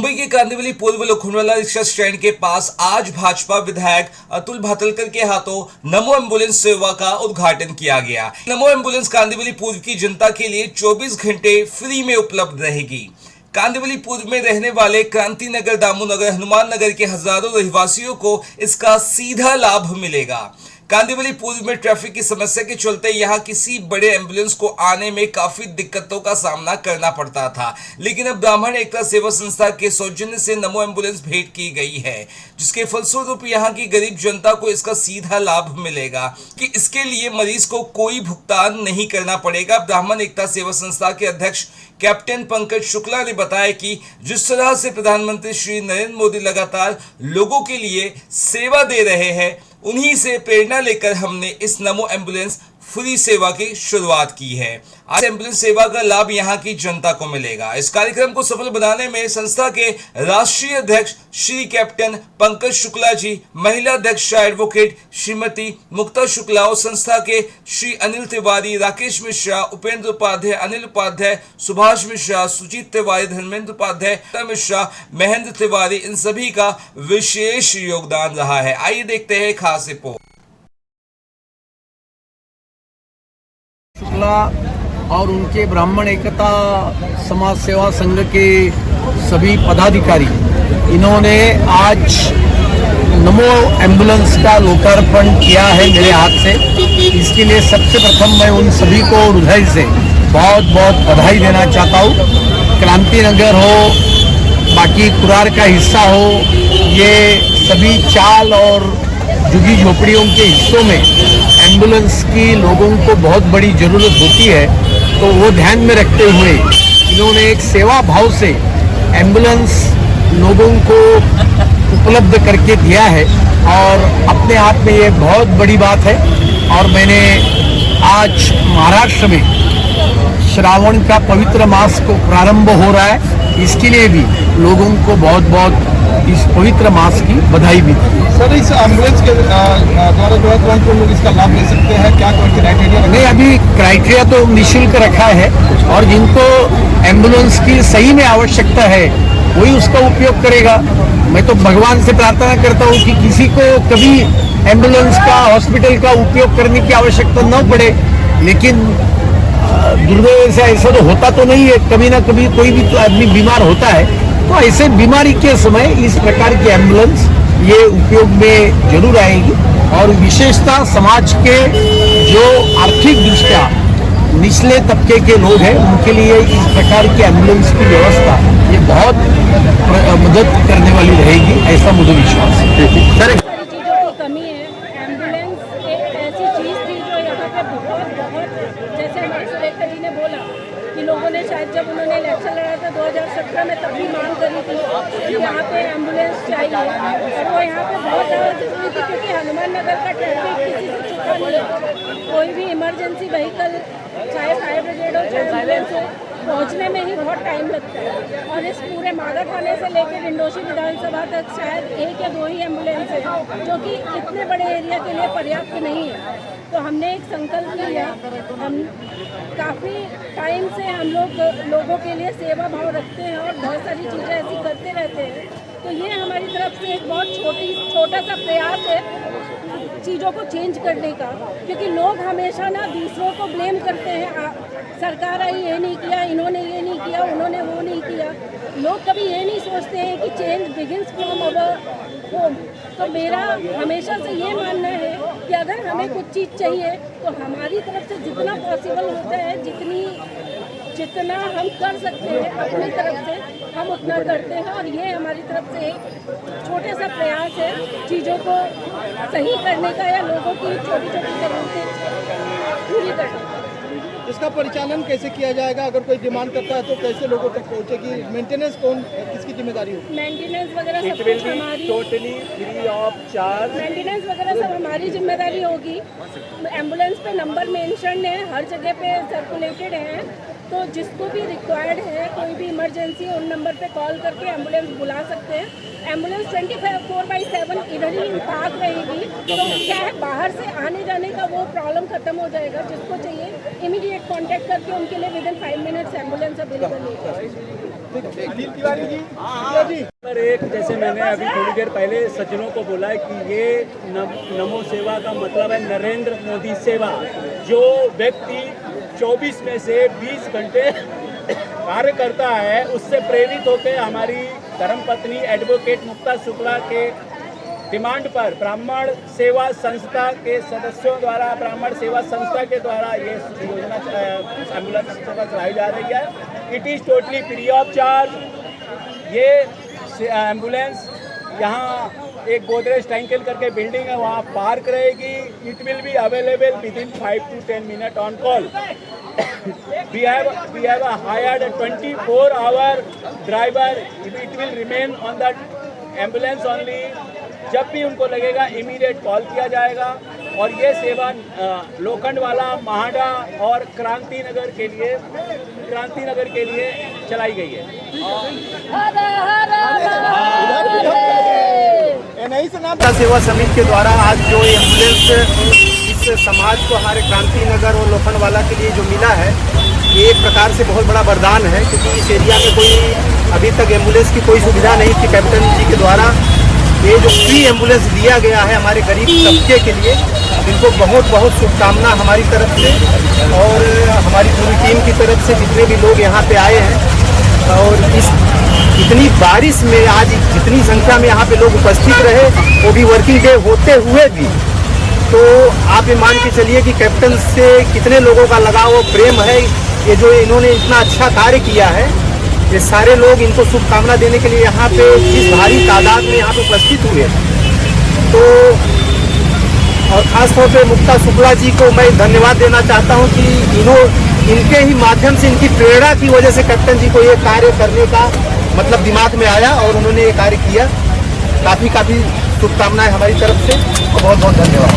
मुंबई के कांदिवली पूर्व Lokhandwala rickshaw stand के पास आज भाजपा विधायक अतुल भातलकर के हाथों नमो एम्बुलेंस सेवा का उद्घाटन किया गया। नमो एम्बुलेंस कांदिवली पूर्व की जनता के लिए 24 घंटे फ्री में उपलब्ध रहेगी। कांदिवली पूर्व में रहने वाले क्रांति नगर, दामू नगर, हनुमान नगर के हजारों रहवासियों को इसका सीधा लाभ मिलेगा। कांदिवली पूर्व में ट्रैफिक की समस्या के चलते यहां किसी बड़े एम्बुलेंस को आने में काफी दिक्कतों का सामना करना पड़ता था, लेकिन अब ब्राह्मण एकता सेवा संस्था के सौजन्य से नमो एम्बुलेंस भेंट की गई है, जिसके फलस्वरूप यहां की गरीब जनता को इसका सीधा लाभ मिलेगा कि इसके लिए मरीज को कोई भुगतान नहीं करना पड़ेगा। ब्राह्मण एकता सेवा संस्था के अध्यक्ष कैप्टन पंकज शुक्ला ने बताया कि जिस तरह से प्रधानमंत्री श्री नरेंद्र मोदी लगातार लोगों के लिए सेवा दे रहे हैं, उन्हीं से प्रेरणा लेकर हमने इस नमो एम्बुलेंस फ्री सेवा की शुरुआत की है। आज एम्बुलेंस सेवा का लाभ यहां की जनता को मिलेगा। इस कार्यक्रम को सफल बनाने में संस्था के राष्ट्रीय अध्यक्ष श्री कैप्टन पंकज शुक्ला जी, महिला अध्यक्ष एडवोकेट श्रीमती मुक्ता शुक्ला और संस्था के श्री अनिल तिवारी, राकेश मिश्रा, उपेंद्र उपाध्याय, अनिल उपाध्याय, सुभाष मिश्रा, सुजीत तिवारी, धर्मेंद्र उपाध्याय, मिश्रा, महेंद्र तिवारी, इन सभी का विशेष योगदान रहा है। आइए देखते हैं खास रिपोर्ट। शुक्ला और उनके ब्राह्मण एकता समाज सेवा संघ के सभी पदाधिकारी, इन्होंने आज नमो एम्बुलेंस का लोकार्पण किया है मेरे हाथ से। इसके लिए सबसे प्रथम मैं उन सभी को हृदय से बहुत बहुत बधाई देना चाहता हूँ। क्रांति नगर हो, बाकी कुरार का हिस्सा हो, ये सभी चाल और झुग्गी झोपड़ियों के हिस्सों में एम्बुलेंस की लोगों को बहुत बड़ी ज़रूरत होती है, तो वो ध्यान में रखते हुए इन्होंने एक सेवा भाव से एम्बुलेंस लोगों को उपलब्ध करके दिया है और अपने आप में ये बहुत बड़ी बात है। और मैंने आज महाराष्ट्र में श्रावण का पवित्र मास को प्रारंभ हो रहा है, इसके लिए भी लोगों को बहुत बहुत इस पवित्र मास की बधाई भी दी। सर, इस एम्बुलेंस के द्वारा जो है कौन लोग इसका लाभ ले सकते हैं, क्या कौन क्राइटेरिया? नहीं, अभी क्राइटेरिया तो निःशुल्क रखा है और जिनको एम्बुलेंस की सही में आवश्यकता है वही उसका उपयोग करेगा। मैं तो भगवान से प्रार्थना करता हूँ कि किसी को कभी एम्बुलेंस का, हॉस्पिटल का उपयोग करने की आवश्यकता न पड़े, लेकिन दुर्दैव से ऐसा तो होता तो नहीं है, कभी ना कभी कोई भी तो आदमी बीमार होता है, तो ऐसे बीमारी के समय इस प्रकार की एम्बुलेंस ये उपयोग में जरूर आएगी। और विशेषतः समाज के जो आर्थिक दृष्टया निचले तबके के लोग हैं, उनके लिए इस प्रकार की एम्बुलेंस की व्यवस्था ये बहुत मदद करने वाली रहेगी, ऐसा मुझे विश्वास है। लोगों ने शायद जब उन्होंने इलेक्शन लड़ा था 2017 में तभी मांग करी थी कि यहाँ पे एम्बुलेंस चाहिए, और वो यहाँ पे बहुत ज़्यादा जरूरी थी क्योंकि हनुमान नगर का ट्रैफिक किसी से छुपा नहीं है। कोई भी इमरजेंसी व्हीकल, चाहे फायर ब्रिगेड हो चाहे एम्बुलेंस हो, पहुँचने में ही बहुत टाइम लगता है। और इस पूरे मागा थाने से लेकर डिंडोशी विधानसभा तक शायद 1 या 2 ही एम्बुलेंस है, जो कि इतने बड़े एरिया के लिए पर्याप्त नहीं है। तो हमने एक संकल्प लिया, हम काफ़ी टाइम से हम लोगों के लिए सेवा भाव रखते हैं और बहुत सारी चीज़ें ऐसी करते रहते हैं। तो ये हमारी तरफ से एक बहुत छोटा सा प्रयास है चीज़ों को चेंज करने का, क्योंकि लोग हमेशा ना दूसरों को ब्लेम करते हैं, सरकार आई ये नहीं किया, इन्होंने ये नहीं किया, उन्होंने वो नहीं किया। लोग कभी ये नहीं सोचते हैं कि change begins from our home. तो मेरा हमेशा से ये मानना है कि अगर हमें कुछ चीज़ चाहिए तो हमारी तरफ से जितना पॉसिबल होता है, जितना हम कर सकते हैं अपनी तरफ से हम उतना करते हैं। और ये हमारी तरफ से एक छोटे सा प्रयास है चीज़ों को सही करने का या लोगों की छोटी छोटी ज़रूरतें पूरी करने का। इसका परिचालन कैसे किया जाएगा? अगर कोई डिमांड करता है तो कैसे लोगों तक पहुंचेगी? मेंटेनेंस किसकी जिम्मेदारी होगी? मेंटेनेंस वगैरह सब कुछ हमारी, totally free of charge maintenance वगैरह सब हमारी जिम्मेदारी होगी। एम्बुलेंस पे नंबर मेंशन है, हर जगह पे सर्कुलेटेड है, तो जिसको भी रिक्वायर्ड है, कोई भी इमरजेंसी उन नंबर पे कॉल करके एम्बुलेंस बुला सकते हैं। एम्बुलेंस 24/7 इधर ही पार्क रहेगी, तो क्या है बाहर से आने जाने का वो प्रॉब्लम खत्म हो जाएगा। जिसको चाहिए इमीडिएट कांटेक्ट करके उनके लिए विदिन 5 मिनट्स एम्बुलेंस अवेलेबल है। अनिल तिवारी जी, जी नंबर एक, जैसे मैंने अभी थोड़ी देर पहले सज्जनों को बोला है कि ये नमो सेवा का मतलब है नरेंद्र मोदी सेवा। जो व्यक्ति 24 में से 20 घंटे कार्य करता है, उससे प्रेरित होकर हमारी धर्मपत्नी एडवोकेट मुक्ता शुक्ला के डिमांड पर ब्राह्मण सेवा संस्था के सदस्यों द्वारा, ब्राह्मण सेवा संस्था के द्वारा ये योजना एम्बुलेंस सेवा चलाई जा रही है। It is totally free of charge. ये एम्बुलेंस यहाँ एक गोदरेज टैंकल करके बिल्डिंग है, वहाँ पार्क रहेगी। It will be available with in 5 to 10 minutes on call. we have a hired a 24-hour driver. It will remain on the ambulance only. जब भी उनको लगेगा इमीडिएट कॉल किया जाएगा। और ये सेवा लोखंडवाला, महाडा और क्रांति नगर के लिए चलाई गई है। नहीं सुना जनता सेवा समिति के द्वारा आज जो एम्बुलेंस इस समाज को हमारे क्रांति नगर और लोखंडवाला के लिए जो मिला है, ये एक प्रकार से बहुत बड़ा वरदान है, क्योंकि इस एरिया में कोई अभी तक एम्बुलेंस की कोई सुविधा नहीं थी। कैप्टन जी के द्वारा ये जो फ्री एम्बुलेंस दिया गया है हमारे गरीब तबके के लिए, इनको बहुत बहुत शुभकामना हमारी तरफ से और हमारी पूरी टीम की तरफ से, जितने भी लोग यहाँ पे आए हैं। और इस इतनी बारिश में आज जितनी संख्या में यहाँ पे लोग उपस्थित रहे, वो भी वर्किंग डे होते हुए भी, तो आप ये मान के चलिए कि कैप्टन से कितने लोगों का लगाव और प्रेम है। ये जो इन्होंने इतना अच्छा कार्य किया है, ये सारे लोग इनको शुभकामना देने के लिए यहाँ पे जिस भारी तादाद में यहाँ पे उपस्थित हुए, तो और ख़ास तौर पे मुक्ता शुक्ला जी को मैं धन्यवाद देना चाहता हूँ कि इनके ही माध्यम से, इनकी प्रेरणा की वजह से कैप्टन जी को ये कार्य करने का मतलब दिमाग में आया और उन्होंने ये कार्य किया। काफ़ी शुभकामनाएं हमारी तरफ से और बहुत बहुत धन्यवाद।